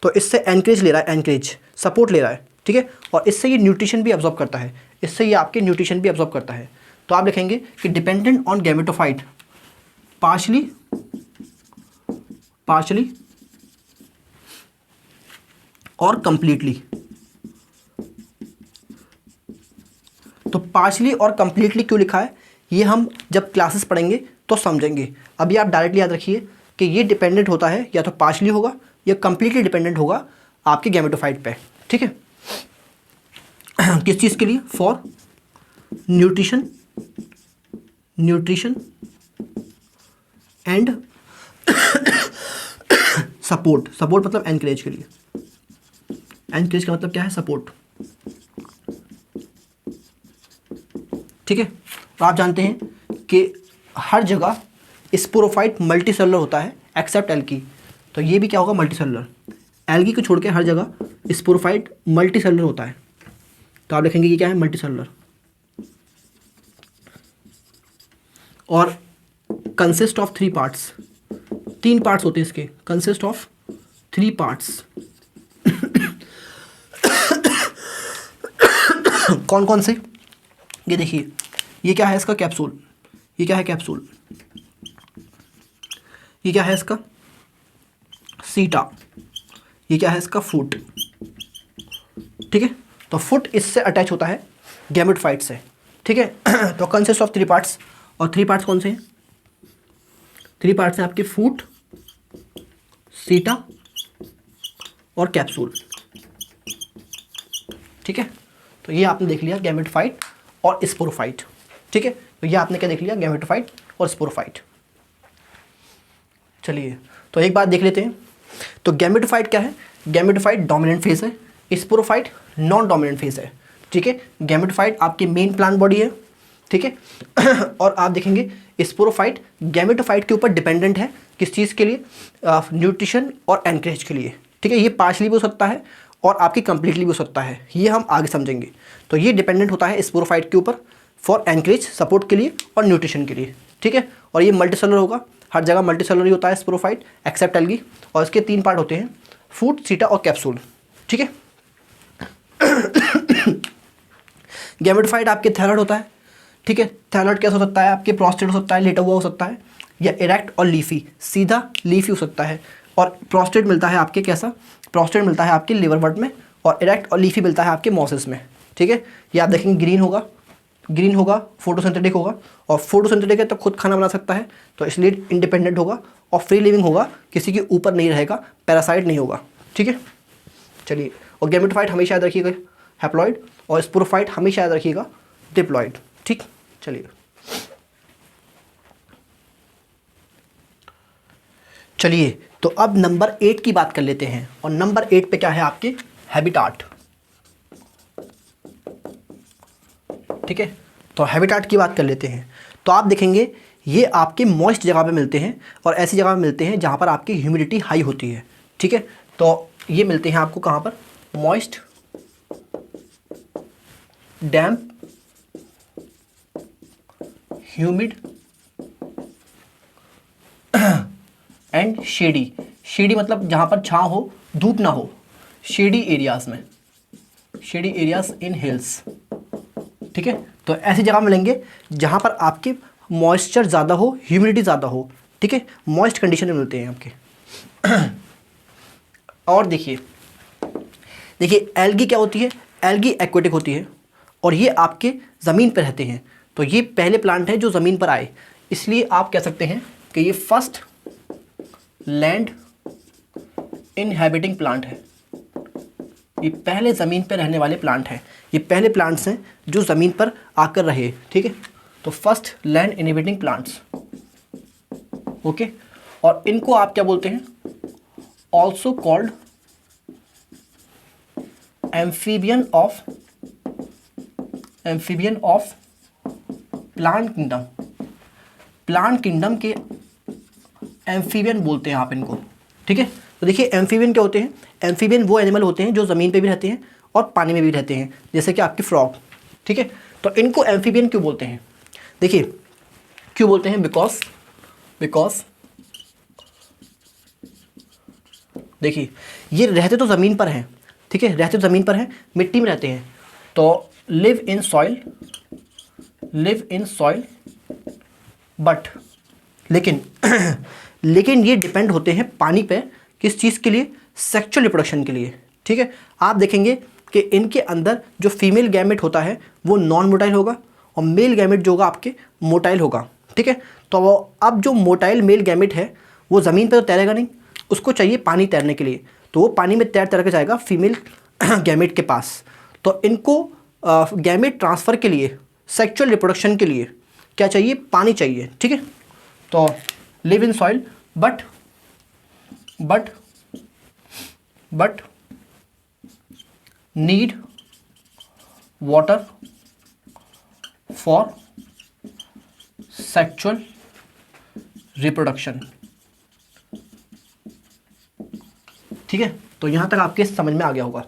तो इससे एनकरेज ले रहा है, एनकरेज सपोर्ट ले रहा है, ठीक है। और इससे ये न्यूट्रिशन भी अब्जॉर्ब करता है, इससे ये आपके न्यूट्रिशन भी अब्जॉर्ब करता है। तो आप देखेंगे कि डिपेंडेंट ऑन गैमेटोफाइट पार्शली और कंप्लीटली। तो पार्शली और कंप्लीटली क्यों लिखा है, ये हम जब क्लासेस पढ़ेंगे तो समझेंगे। अभी आप डायरेक्टली याद रखिए कि ये डिपेंडेंट होता है या तो पार्शली होगा या कंप्लीटली डिपेंडेंट होगा आपके गैमेटोफाइट पे, ठीक है। किस चीज़ के लिए, for nutrition and support, support मतलब एनकरेज के लिए, एनकरेज का मतलब क्या है, सपोर्ट, ठीक है। तो आप जानते हैं कि हर जगह स्पोरोफाइट मल्टीसेलुलर होता है एक्सेप्ट एल्गी, तो ये भी क्या होगा, मल्टीसेलुलर। एल्गी को छोड़ के हर जगह स्पोरोफाइट मल्टीसेलुलर होता है। तो आप देखेंगे ये क्या है, मल्टीसेलुलर, और कंसिस्ट ऑफ 3 पार्ट्स, 3 पार्ट्स होते हैं इसके, कंसिस्ट ऑफ 3 पार्ट्स। कौन कौन से, ये देखिए, ये क्या है इसका, कैप्सूल, ये क्या है कैप्सूल, ये क्या है इसका सीटा, ये क्या है इसका फुट, ठीक है। तो फुट इससे अटैच होता है गैमेटोफाइट से, ठीक है। तो कंसिस्ट ऑफ 3 पार्ट्स, और 3 पार्ट्स कौन से हैं, 3 पार्ट्स हैं आपके फुट, सीटा और कैप्सूल, ठीक है। तो ये आपने देख लिया गैमेटोफाइट और स्पोरोफाइट, ठीक है। तो ये आपने क्या देख लिया, गैमेटोफाइट और स्पोरोफाइट। चलिए तो एक बात देख लेते हैं। तो गैमेटोफाइट क्या है, गैमेटोफाइट डोमिनेंट फेज है, स्पोरोफाइट नॉन डोमिनेंट फेज है, ठीक है। गैमेटोफाइट आपकी मेन प्लांट बॉडी है, ठीक है। और आप देखेंगे स्पोरोफाइट गैमेटोफाइट के ऊपर डिपेंडेंट है, किस चीज़ के लिए, न्यूट्रिशन और एनकरेज के लिए, ठीक है। ये पार्शली भी हो सकता है और आपकी कंप्लीटली भी हो सकता है, ये हम आगे समझेंगे। तो ये डिपेंडेंट होता है स्पोरोफाइट के ऊपर फॉर एनकरेज, सपोर्ट के लिए और न्यूट्रिशन के लिए, ठीक है। और ये मल्टीसेलुलर होगा, हर जगह मल्टीसेलुलर ही होता है स्पोरोफाइट एक्सेप्ट एल्गी, और इसके 3 पार्ट होते हैं, फूड, सीटा और कैप्सूल, ठीक है। गैमेटोफाइट आपके थायराइड होता है, ठीक है। थायराइड कैसा हो सकता है, आपके प्रोस्टेट हो सकता है, लेटा हुआ हो सकता है, या इरेक्ट और लीफी, सीधा लीफी हो सकता है। और प्रोस्टेट मिलता है आपके कैसा, प्रोस्टेट मिलता है आपके लिवर बट में, और इरेक्ट और लीफी मिलता है आपके मॉसिस में, ठीक है। ये आप देखेंगे ग्रीन होगा, ग्रीन होगा, फोटोसिंथेटिक होगा, और फोटोसिंथेटिक है तो खुद खाना बना सकता है, तो इसलिए इंडिपेंडेंट होगा और फ्री लिविंग होगा, किसी के ऊपर नहीं रहेगा, पैरासाइट नहीं होगा, ठीक है। चलिए, और गैमेटोफाइट हमेशा याद रखिएगा हैप्लॉइड, और स्पोरोफाइट हमेशा याद रखिएगा डिप्लॉइड, ठीक। चलिए चलिए तो अब नंबर 8 की बात कर लेते हैं, और नंबर 8 पे क्या है आपके, हैबिटाट, ठीक है। तो हैबिटाट की बात कर लेते हैं। तो आप देखेंगे ये आपके मॉइस्ट जगह पे मिलते हैं, और ऐसी जगह पे मिलते हैं जहाँ पर आपकी ह्यूमिडिटी हाई होती है, ठीक है। तो ये मिलते हैं आपको कहाँ पर, moist, damp, humid and shady. Shady मतलब जहाँ पर छाँव हो, धूप ना हो, शेडी एरियाज में, शेडी एरियाज इन हिल्स, ठीक है। तो ऐसी जगह मिलेंगे जहाँ पर आपके मॉइस्चर ज़्यादा हो, ह्यूमिडिटी ज़्यादा हो, ठीक है। मॉइस्ट कंडीशन में मिलते हैं आपके। और देखिए एल्गी क्या होती है, एल्गी एक्वेटिक होती है, और ये आपके ज़मीन पर रहते हैं। तो ये पहले प्लांट है जो ज़मीन पर आए, इसलिए आप कह सकते हैं कि ये फर्स्ट लैंड इनहैबिटिंग प्लांट है। ये पहले ज़मीन पर रहने वाले प्लांट हैं, ये पहले प्लांट्स हैं जो ज़मीन पर आकर रहे, ठीक है। तो first land inhibiting plants, okay. और इनको आप क्या बोलते हैं, also called amphibian of plant kingdom. Plant kingdom के एम्फीबियन बोलते हैं आप इनको, ठीक है। तो देखिए एम्फीबियन क्या होते हैं, एम्फीबियन वो एनिमल होते हैं जो ज़मीन पे भी रहते हैं और पानी में भी रहते हैं, जैसे कि आपकी फ्रॉग, ठीक है। तो इनको एम्फीबियन क्यों बोलते हैं, देखिए क्यों बोलते हैं, बिकॉज देखिए ये रहते तो ज़मीन पर हैं, ठीक है, रहते तो ज़मीन पर हैं, मिट्टी में रहते हैं, तो लिव इन सॉइल बट लेकिन लेकिन ये डिपेंड होते हैं पानी पे, किस चीज़ के लिए, सेक्सुअल रिप्रोडक्शन के लिए, ठीक है। आप देखेंगे कि इनके अंदर जो फीमेल गैमेट होता है वो नॉन मोटाइल होगा और मेल गैमेट जो होगा आपके मोटाइल होगा, ठीक है। तो अब जो मोटाइल मेल गैमेट है वो ज़मीन पर तो तैरेगा नहीं, उसको चाहिए पानी तैरने के लिए, तो वो पानी में तैर के जाएगा फीमेल गैमेट के पास। तो इनको गैमेट ट्रांसफ़र के लिए, सेक्सुअल रिप्रोडक्शन के लिए क्या चाहिए, पानी चाहिए, ठीक है। तो live in soil but need water for sexual reproduction, ठीक है। तो यहाँ तक आपके समझ में आ गया होगा,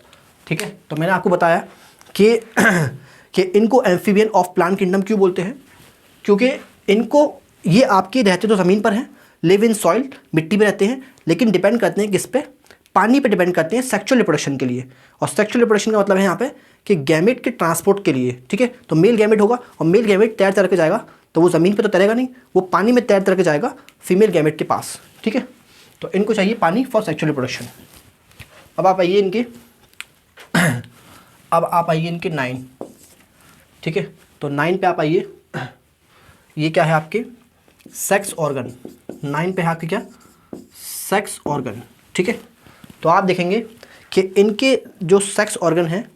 ठीक है। तो मैंने आपको बताया कि कि इनको एम्फीबियन ऑफ प्लांट किंगडम क्यों बोलते हैं, क्योंकि इनको, ये आपके रहते तो ज़मीन पर हैं, लिव इन सॉइल, मिट्टी में रहते हैं, लेकिन डिपेंड करते हैं किस पे, पानी पे डिपेंड करते हैं सेक्सुअल रिप्रोडक्शन के लिए। और सेक्सुअल रिप्रोडक्शन का मतलब है यहाँ पे कि गैमेट के ट्रांसपोर्ट के लिए, ठीक है। तो मेल गैमेट होगा और मेल गैमेट तैर के जाएगा, तो वो ज़मीन पे तो तैरेगा नहीं, वो पानी में तैर के जाएगा फीमेल गैमेट के पास, ठीक है। तो इनको चाहिए पानी फॉर सेक्सुअल रिप्रोडक्शन। अब आप आइए इनके 9, ठीक है। तो 9 पे आप आइए, ये क्या है आपके सेक्स ऑर्गन, 9 पे है आपके क्या, सेक्स ऑर्गन, ठीक है। तो आप देखेंगे कि इनके जो सेक्स ऑर्गन हैं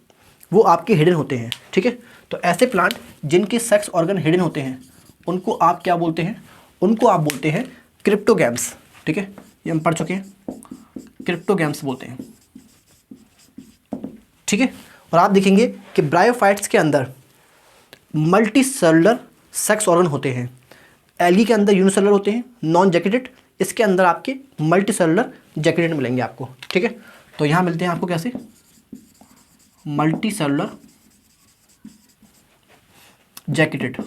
वो आपके हिडन होते हैं, ठीक है। तो ऐसे प्लांट जिनके सेक्स ऑर्गन हिडन होते हैं उनको आप क्या बोलते हैं, उनको आप बोलते हैं क्रिप्टोगैम्स, ठीक है। ये हम पढ़ चुके हैं, क्रिप्टोगैम्स बोलते हैं, ठीक है। और आप देखेंगे कि ब्रायोफाइट्स के अंदर मल्टी सेलुलर सेक्स ऑर्गन होते हैं, एल्गी के अंदर यूनिसेलुलर होते हैं, नॉन जैकेटेड, इसके अंदर आपके मल्टी सेलुलर जैकेटेड मिलेंगे आपको, ठीक है। तो यहाँ मिलते हैं आपको कैसे, मल्टी सेलुलर जैकेटेड,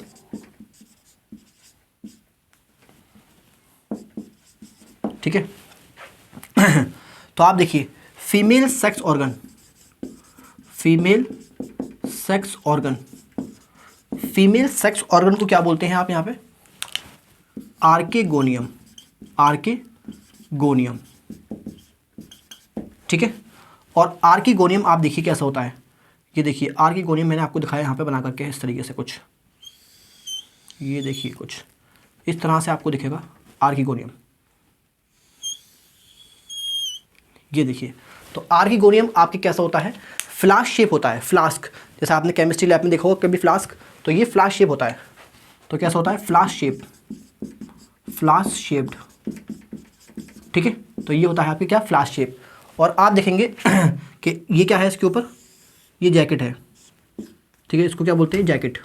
ठीक है। तो आप देखिए फीमेल सेक्स ऑर्गन को क्या बोलते हैं आप यहाँ पे, आर्केगोनियम, ठीक है। और आर्किगोनियम आप देखिए कैसा होता है, ये देखिए आर्किगोनियम मैंने आपको दिखाया यहाँ पे बना करके इस तरीके से कुछ, ये देखिए कुछ इस तरह से आपको दिखेगा आर्किगोनियम, ये देखिए। तो आर्किगोनियम आपके कैसा होता है, फ्लास्क शेप होता है, फ्लास्क, जैसे आपने केमिस्ट्री लैब में देखा होगा कभी फ्लास्क, तो ये फ्लास्क शेप होता है। तो कैसा होता है, फ्लास्क शेप्ड, ठीक है। तो ये होता है आपके क्या, फ्लास्क शेप। और आप देखेंगे कि ये क्या है, इसके ऊपर ये जैकेट है, ठीक है, इसको क्या बोलते हैं, जैकेट,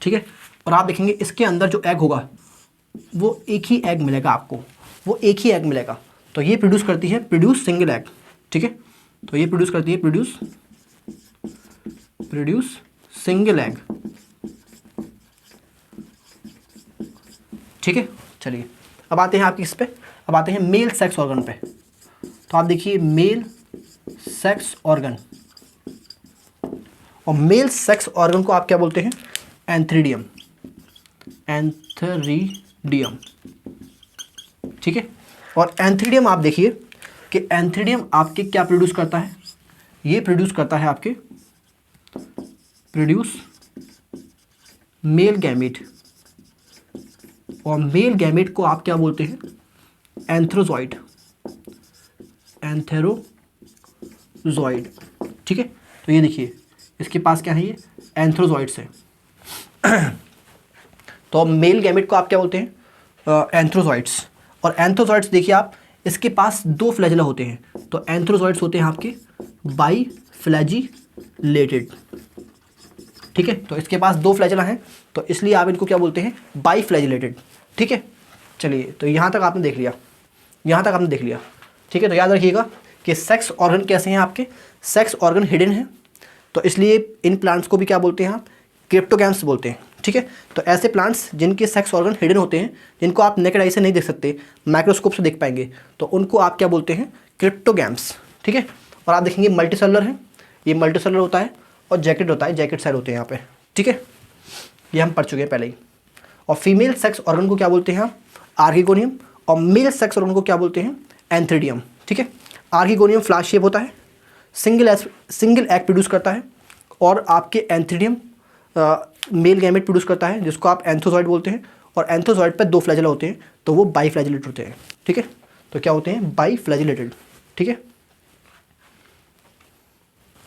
ठीक है। और आप देखेंगे इसके अंदर जो एग होगा वो एक ही एग मिलेगा आपको, वो एक ही एग मिलेगा। तो ये प्रोड्यूस सिंगल एग, ठीक है। तो ये प्रोड्यूस करती है प्रोड्यूस सिंगल एग, ठीक है। चलिए अब आते हैं आपके इस पे, अब आते हैं मेल सेक्स ऑर्गन पे। तो आप देखिए मेल सेक्स ऑर्गन, और मेल सेक्स ऑर्गन को आप क्या बोलते हैं, एंथ्रीडियम, ठीक है। और एंथ्रीडियम आप देखिए कि एंथ्रीडियम आपके क्या प्रोड्यूस करता है, ये प्रोड्यूस करता है आपके मेल गैमेट, और मेल गैमेट को आप क्या बोलते हैं, एंथ्रोजॉइड, एंथ्रोजॉइड, ठीक है। तो ये देखिए इसके पास क्या है, ये एंथ्रोजॉइड्स है। तो मेल गैमेट को आप क्या बोलते हैं, एंथ्रोजॉइड्स। और एंथ्रोजॉइड्स देखिए आप, इसके पास 2 फ्लैजिला होते हैं, तो एंथ्रोजॉइड्स होते हैं आपके बाई फ्लैजिलेटेड, ठीक है। तो इसके पास 2 फ्लैजिला हैं, तो इसलिए आप इनको क्या बोलते हैं, बाई फ्लैजिलेटेड, ठीक है। चलिए, तो यहाँ तक आपने देख लिया, यहाँ तक आपने देख लिया, ठीक है। तो याद रखिएगा कि सेक्स ऑर्गन कैसे हैं आपके, सेक्स ऑर्गन हिडन है, तो इसलिए इन प्लांट्स को भी क्या बोलते हैं आप, क्रिप्टोगैम्स बोलते हैं, ठीक है। तो ऐसे प्लांट्स जिनके सेक्स ऑर्गन हिडन होते हैं, जिनको आप नेकेड आई से नहीं देख सकते, माइक्रोस्कोप से देख पाएंगे, तो उनको आप क्या बोलते हैं, क्रिप्टोगैम्स, ठीक है। और आप देखेंगे मल्टीसेलुलर है, ये मल्टीसेलुलर होता है, और जैकेट होता है, जैकेट सेल होते हैं यहाँ पे, ठीक है। ये हम पढ़ चुके हैं पहले ही। और फीमेल सेक्स ऑर्गन को क्या बोलते हैं आप, आर्किगोनियम, और मेल सेक्स ऑर्गन को क्या बोलते हैं, एंथ्रीडियम, ठीक है। आर्किगोनियम फ्लावर शेप होता है, सिंगल एग प्रोड्यूस करता है, और आपके एंथ्रीडियम मेल गैमेट प्रोड्यूस करता है, जिसको आप एंथ्रोजॉइड बोलते हैं। और एंथ्रोजॉइड पर 2 फ्लैजिला होते हैं, तो वो बाई फ्लैजिलेटेड होते हैं, ठीक है। तो क्या होते हैं, बाई फ्लैजिलेटेड, ठीक है।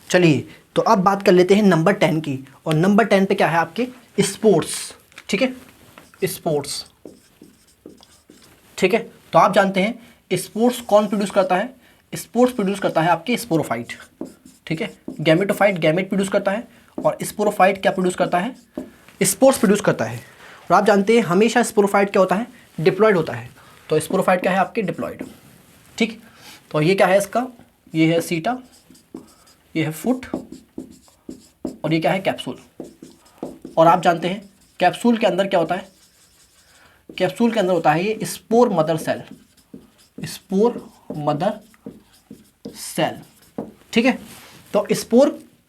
चलिए, तो अब बात कर लेते हैं नंबर 10 की, और नंबर 10 पे क्या है आपके, स्पोर्स, ठीक है, स्पोर्स, ठीक है। तो आप जानते हैं स्पोर्स कौन प्रोड्यूस करता है, स्पोर्स प्रोड्यूस करता है आपके स्पोरोफाइट, ठीक है। गैमेटोफाइट गैमेट प्रोड्यूस करता है, और स्पोरोफाइट क्या प्रोड्यूस करता है, स्पोर्स प्रोड्यूस करता है। और आप जानते हैं हमेशा स्पोरोफाइट क्या होता है, डिप्लॉयड होता है, तो स्पोरोफाइट क्या है आपके, डिप्लॉयड, ठीक। तो ये क्या है इसका, ये है सीटा, ये है फुट, और ये क्या है, कैप्सूल। और आप जानते हैं कैप्सूल के अंदर क्या होता है, कैप्सूल के अंदर होता है ये spore mother cell, spore mother cell, ठीक है। तो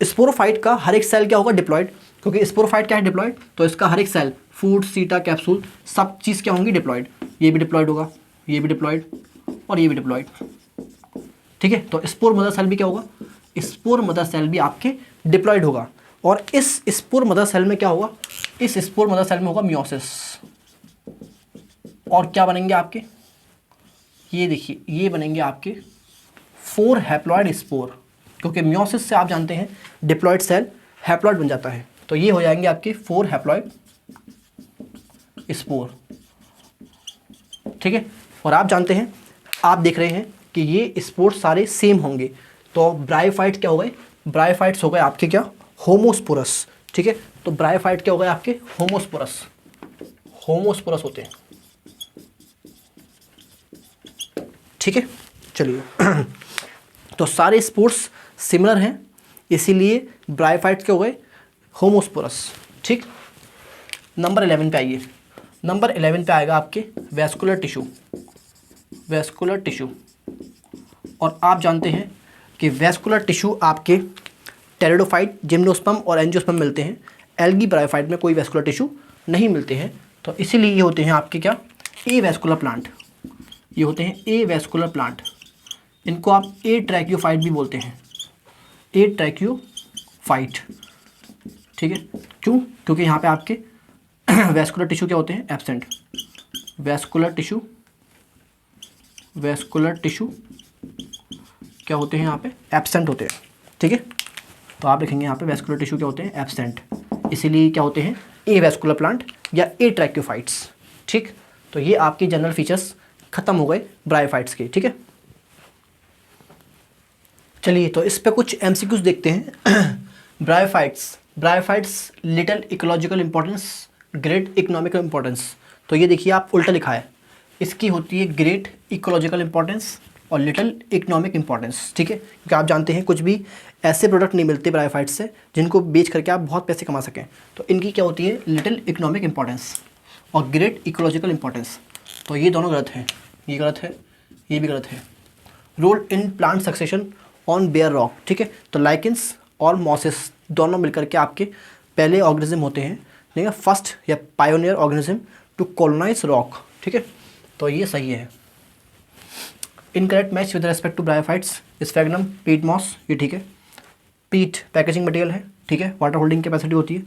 स्पोरोफाइट का हर एक सेल क्या होगा, डिप्लॉयड, क्योंकि स्पोरोफाइट क्या है, डिप्लॉयड, तो इसका हर एक सेल, फूड, सीटा, कैप्सूल, सब चीज़ क्या होंगी, डिप्लॉयड। ये भी डिप्लॉयड होगा, ये भी डिप्लॉयड, और ये भी डिप्लॉयड, ठीक है। तो स्पोर मदर सेल भी क्या होगा, स्पोर मदर सेल भी आपके डिप्लॉयड होगा। और इस स्पोर मदर सेल में क्या होगा, इस स्पोर मदर सेल में होगा मियोसिस, और क्या बनेंगे आपके, ये देखिए ये बनेंगे आपके 4 हैप्लॉयड स्पोर, क्योंकि मियोसिस से आप जानते हैं डिप्लॉयड सेल हैप्लॉयड बन जाता है, तो ये हो जाएंगे आपके 4 हैप्लॉयड स्पोर, ठीक है। और आप जानते हैं, आप देख रहे हैं कि ये स्पोर सारे सेम होंगे, तो ब्रायोफाइट क्या हो गए, ब्रायोफाइट्स हो गए आपके क्या, होमोस्पोरस, ठीक है। तो ब्रायोफाइट क्या हो गए आपके, होमोस्पोरस, होमोस्पोरस होते हैं, ठीक है। चलिए, तो सारे स्पोर्स सिमिलर हैं, इसीलिए ब्रायोफाइट्स क्या हो गए, होमोस्पोरस, ठीक। नंबर 11 पे आइए, नंबर 11 पे आएगा आपके वैस्कुलर टिश्यू, वैस्कुलर टिश्यू। और आप जानते हैं कि वैस्कुलर टिश्यू आपके टेरिडोफाइट, जिम्नोस्पर्म और एंजियोस्पर्म मिलते हैं, एल्गी ब्रायोफाइट में कोई वैस्कुलर टिश्यू नहीं मिलते हैं, तो इसीलिए ये होते हैं आपके क्या, ए वैस्कुलर प्लांट, ये होते हैं ए वैस्कुलर प्लांट। इनको आप ए ट्रैक्योफाइट भी बोलते हैं, ए ट्रैक्योफाइट, ठीक है। क्यों, क्योंकि यहाँ पे आपके वैस्कुलर टिश्यू क्या होते हैं, absent, vascular tissue, vascular tissue क्या होते हैं यहाँ पे, एब्सेंट होते हैं, ठीक है। तो आप लिखेंगे यहाँ पे वैस्कुलर टिश्यू क्या होते हैं, एब्सेंट, इसीलिए क्या होते हैं, ए वैस्कुलर प्लांट या ए ट्रैक्योफाइट्स, ठीक। तो ये आपके जनरल फीचर्स खत्म हो गए ब्रायोफाइट्स के, ठीक है। चलिए, तो इस पे कुछ एमसीक्यूज देखते हैं। Bryophytes, bryophytes little ecological importance, great economical importance. तो ये देखिए आप उल्टा लिखा है, इसकी होती है ग्रेट इकोलॉजिकल इंपॉर्टेंस और लिटिल इकोनॉमिक इंपॉर्टेंस, ठीक है। क्योंकि आप जानते हैं कुछ भी ऐसे प्रोडक्ट नहीं मिलते ब्रायोफाइट्स से जिनको बेच करके आप बहुत पैसे कमा सकें, तो इनकी क्या होती है, लिटिल इकोनॉमिक इंपॉर्टेंस और ग्रेट इकोलॉजिकल इंपॉर्टेंस। तो ये दोनों गलत हैं, ये गलत है, ये भी गलत है। Role in plant succession on bare rock, ठीक है। तो लाइकेंस और मॉसेस दोनों मिलकर के आपके पहले ऑर्गेनिज्म होते हैं, ठीक है, फर्स्ट या pioneer organism to colonise rock, ठीक है। तो ये सही है। Incorrect match with respect to bryophytes, sphagnum, peat moss, ये ठीक है। पीट पैकेजिंग मटेरियल है, ठीक है, वाटर होल्डिंग कैपेसिटी होती है।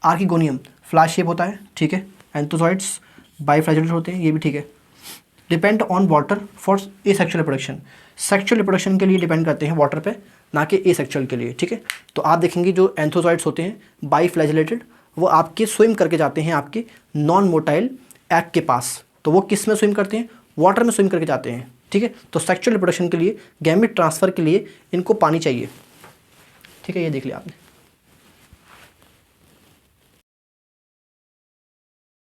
आर्किगोनियम फ्लावर शेप होता है, ठीक है। एंथोजॉइड्स बाइफ्लैजेलेटेड होते हैं, ये भी ठीक है। Depend on water for a sexual reproduction, sexual reproduction के लिए डिपेंड करते हैं वाटर पे, ना कि एसेक्सुअल के लिए, ठीक है। तो आप देखेंगे जो एंथोजॉइड्स होते हैं बाईफ्लैजिलेटेड, वो आपके स्विम करके जाते हैं आपके नॉन मोटाइल एग के पास। तो वो किस में स्विम करते हैं? वाटर में स्विम करके जाते हैं, ठीक है। तो सेक्सुअल रिप्रोडक्शन के लिए, गैमेट ट्रांसफ़र के लिए इनको पानी चाहिए, ठीक है। ये देख लिया आपने।